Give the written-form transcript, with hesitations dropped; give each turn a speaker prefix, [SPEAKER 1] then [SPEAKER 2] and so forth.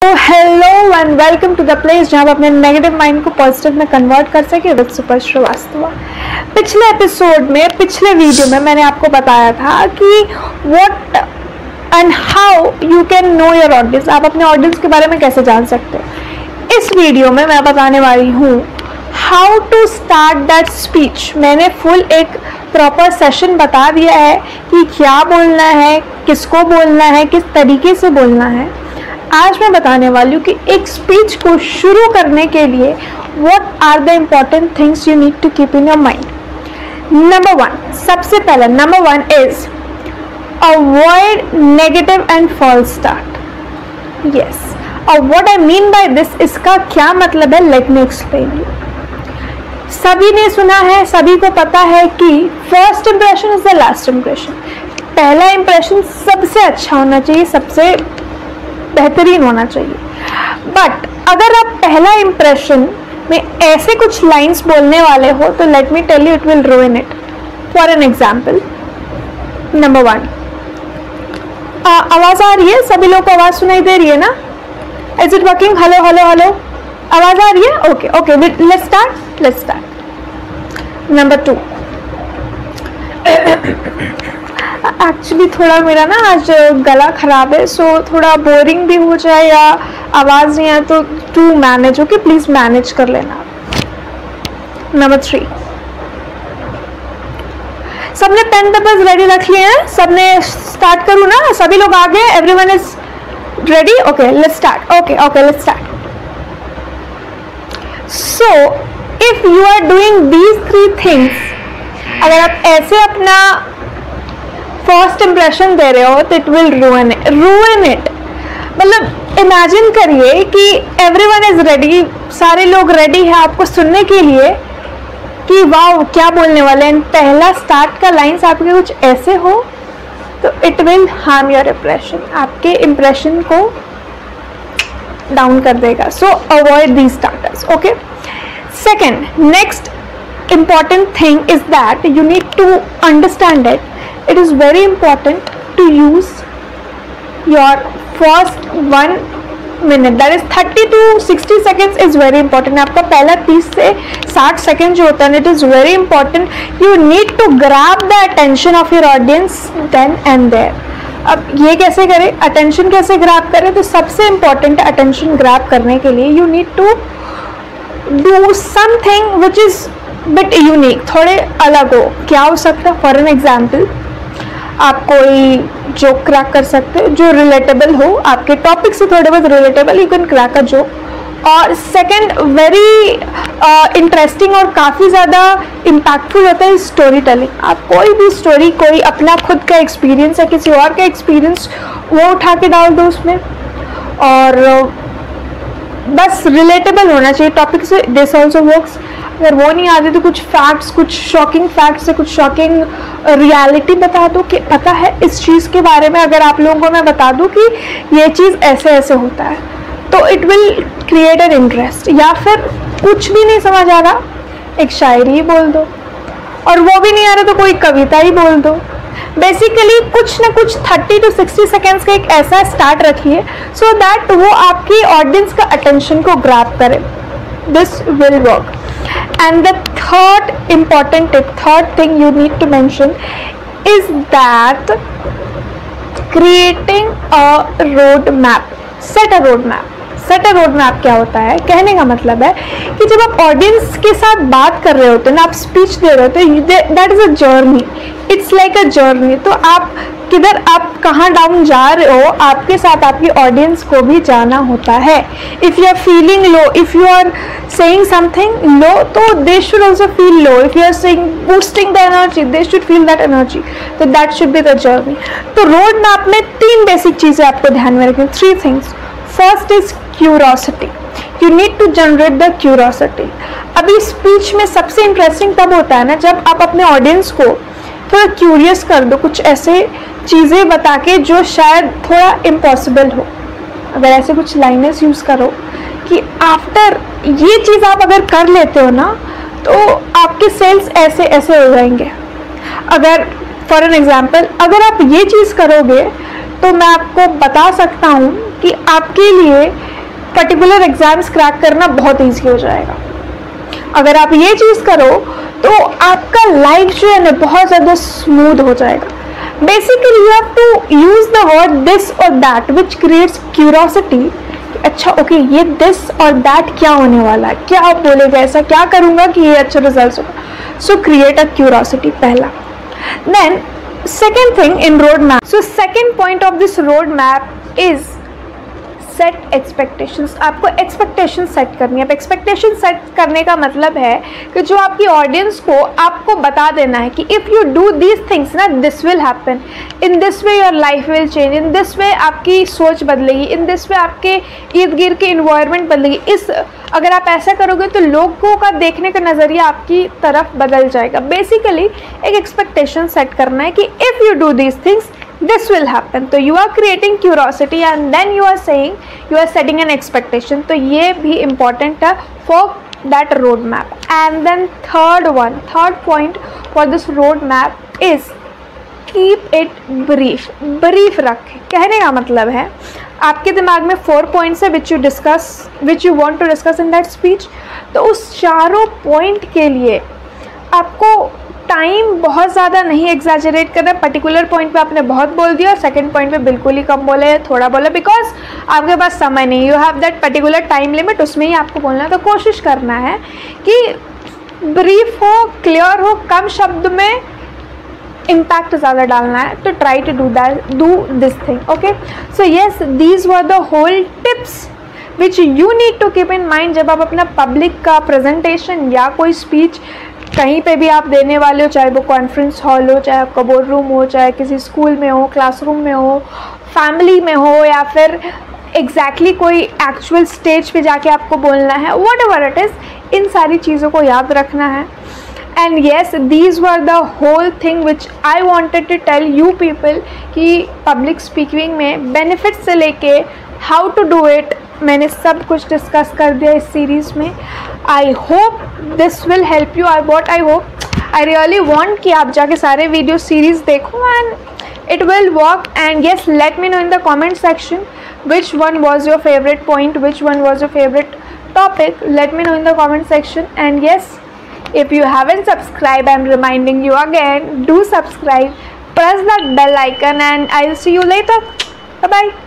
[SPEAKER 1] Hello and welcome to the place जहाँ आप अपने नेगेटिव माइंड को पॉजिटिव में कन्वर्ट कर सके विद सुपर श्रीवास्तव। पिछले एपिसोड में, पिछले वीडियो में मैंने आपको बताया था कि what and how you can know your audience, आप अपने ऑडियंस के बारे में कैसे जान सकते हो। इस वीडियो में मैं बताने वाली हूँ how to start that speech. मैंने फुल एक प्रॉपर सेशन बता दिया है कि क्या बोलना है, किसको बोलना है, किस तरीके से बोलना है। आज मैं बताने वाली हूँ कि एक स्पीच को शुरू करने के लिए what are the important things you need to keep in your mind. Number one, सबसे पहला number one is avoid negative and false start. Yes, और what I mean by this, इसका क्या मतलब है, लेट मी एक्सप्लेन यू। सभी ने सुना है, सभी को पता है कि first impression is the last impression. पहला इंप्रेशन सबसे अच्छा होना चाहिए, सबसे बेहतरीन होना चाहिए। बट अगर आप पहला इंप्रेशन में ऐसे कुछ लाइंस बोलने वाले हो तो let me tell you it will ruin it. For an example, number one, आवाज आ रही है? सभी लोग को आवाज सुनाई दे रही है ना? Is it working? Hello hello hello, आवाज आ रही है? Okay okay, let's start. Number two, actually थोड़ा मेरा ना आज गला खराब है, सो थोड़ा बोरिंग भी हो जाए या आवाज़ नहीं आए तो to manage, okay, please manage कर लेना। नंबर थ्री, सबने पेन पेपर्स रेडी रख लिए हैं? सबने स्टार्ट करूँ ना? सभी लोग आ गए? Everyone is ready? Okay let's start. Okay let's start. So if you are doing these three things, अगर आप ऐसे अपना फर्स्ट इंप्रेशन दे रहे हो तो इट विल रूइन इट। मतलब इमेजिन करिए कि एवरीवन इज रेडी, सारे लोग रेडी हैं आपको सुनने के लिए कि वाह क्या बोलने वाले हैं। पहला स्टार्ट का लाइन्स आपके कुछ ऐसे हो तो it will harm your impression, आपके इंप्रेशन को डाउन कर देगा। सो avoid these starters. Okay, second, next important thing is that you need to understand it is very important to use your first 1 minute, that is 30 to 60 seconds is very important। आपका पहला 30 से 60 second जो होता है, it is very important, you need to grab the attention of your audience then and there। अब ये कैसे करें, attention कैसे grab करें? तो सबसे important attention grab करने के लिए you need to do something which is but unique, थोड़े अलग हो। क्या हो सकता है? फॉर एन एग्जाम्पल, आप कोई जोक क्रैक कर सकते हो जो रिलेटेबल हो, आपके टॉपिक से थोड़े बहुत relatable, you can crack a joke. और सेकंड, वेरी इंटरेस्टिंग और काफ़ी ज़्यादा इम्पैक्टफुल होता है स्टोरी टेलिंग। आप कोई भी स्टोरी, कोई अपना खुद का एक्सपीरियंस है, किसी और का एक्सपीरियंस, वो उठा के डाल दो उसमें, और बस रिलेटेबल होना चाहिए टॉपिक से। This also works. अगर वो नहीं आती तो कुछ फैक्ट्स, कुछ शॉकिंग फैक्ट्स, कुछ शॉकिंग रियलिटी बता दो कि पता है इस चीज़ के बारे में। अगर आप लोगों को मैं बता दूं कि ये चीज़ ऐसे ऐसे होता है तो it will create an interest. या फिर कुछ भी नहीं समझ आ रहा, एक शायरी ही बोल दो, और वो भी नहीं आ रहा तो कोई कविता ही बोल दो। बेसिकली कुछ ना कुछ 30 to 60 सेकेंड्स का एक ऐसा स्टार्ट रखिए सो दैट वो आपकी ऑडियंस का अटेंशन को ग्रैब करे। This will work. And the third important tip, third thing you need to mention is that creating a road map. Set a road map. Set a road map क्या होता है? कहने का मतलब है कि जब आप ऑडियंस के साथ बात कर रहे होते हैं ना, आप स्पीच दे रहे होते हैं, that is a journey, it's like a journey. तो आप किधर, आप कहाँ डाउन जा रहे हो, आपके साथ आपकी ऑडियंस को भी जाना होता है। If you are feeling low, if you are saying something low, तो they should also feel low. If you are saying boosting the energy, they should feel that energy. तो that should be the journey. तो road map में 3 basic चीज़ें आपको ध्यान में रखनी, 3 things. First is curiosity, you need to generate the curiosity. अभी speech में सबसे इंटरेस्टिंग तब होता है ना जब आप अपने ऑडियंस को थोड़ा क्यूरियस कर दो, कुछ ऐसे चीज़ें बता के जो शायद थोड़ा इम्पॉसिबल हो। अगर ऐसे कुछ लाइनें यूज़ करो कि आफ्टर ये चीज़ आप अगर कर लेते हो ना तो आपके सेल्स ऐसे ऐसे हो जाएंगे। अगर फॉर एन एग्जाम्पल, अगर आप ये चीज़ करोगे तो मैं आपको बता सकता हूँ कि आपके लिए पर्टिकुलर एग्जाम्स क्रैक करना बहुत ईजी हो जाएगा। अगर आप ये चीज़ करो तो आपका लाइफ जो है ना बहुत ज़्यादा स्मूथ हो जाएगा। Basically you have to use the word this और दैट विच क्रिएट्स क्यूरोसिटी। अच्छा ओके, ये दिस और दैट क्या होने वाला है, क्या आप बोलेगा, ऐसा क्या करूँगा कि ये अच्छा रिजल्ट होगा। सो क्रिएट अ क्यूरोसिटी, पहला। Then second thing in roadmap, so second point of this roadmap is set expectations। आपको expectations set करनी है। अब expectations set करने का मतलब है कि जो आपकी ऑडियंस को आपको बता देना है कि if you do these things ना this will happen, in this way your life will change, in this way आपकी सोच बदलेगी, in this way आपके इर्द गिर्द की environment बदलेगी। इस अगर आप ऐसा करोगे तो लोगों का देखने का नज़रिया आपकी तरफ बदल जाएगा। बेसिकली एक एक्सपेक्टेशन सेट करना है कि if you do these things this will happen. तो you are creating curiosity and then you are saying, you are setting an expectation. तो ये भी इम्पॉर्टेंट है for that road map. And then third point for this road map is keep it brief. Brief रखें, कहने का मतलब है आपके दिमाग में 4 पॉइंट्स है which you want to discuss in that speech. तो उस चारों पॉइंट के लिए आपको टाइम बहुत ज़्यादा नहीं एग्जैजरेट करना। पर्टिकुलर पॉइंट पे आपने बहुत बोल दिया, सेकंड पॉइंट पे बिल्कुल ही कम बोले, थोड़ा बोले, बिकॉज आपके पास समय नहीं, you have that particular time limit, उसमें ही आपको बोलना है। तो कोशिश करना है कि ब्रीफ हो, क्लियर हो, कम शब्द में इम्पैक्ट ज़्यादा डालना है। तो try to do this thing. Okay, so yes, these were the whole tips which you need to keep in mind जब आप अपना पब्लिक का प्रेजेंटेशन या कोई स्पीच कहीं पे भी आप देने वाले हो, चाहे वो कॉन्फ्रेंस हॉल हो, चाहे आपका बोर्ड रूम हो, चाहे किसी स्कूल में हो, क्लासरूम में हो, फैमिली में हो, या फिर एग्जैक्टली कोई एक्चुअल स्टेज पे जाके आपको बोलना है, वट एवर इट इज़, इन सारी चीज़ों को याद रखना है। And yes, these were the whole thing which I wanted to tell you people कि public speaking में benefits से लेके how to do it मैंने सब कुछ डिस्कस कर दिया इस सीरीज़ में। I hope this will help you. I hope I really want कि आप जाके सारे वीडियो सीरीज़ देखो and it will work. And yes, let me know in the comment section which one was your favorite point, which one was your favorite topic. Let me know in the comment section. And yes, if you haven't subscribed, I'm reminding you again, do subscribe, press that bell icon, and I'll see you later. Bye bye.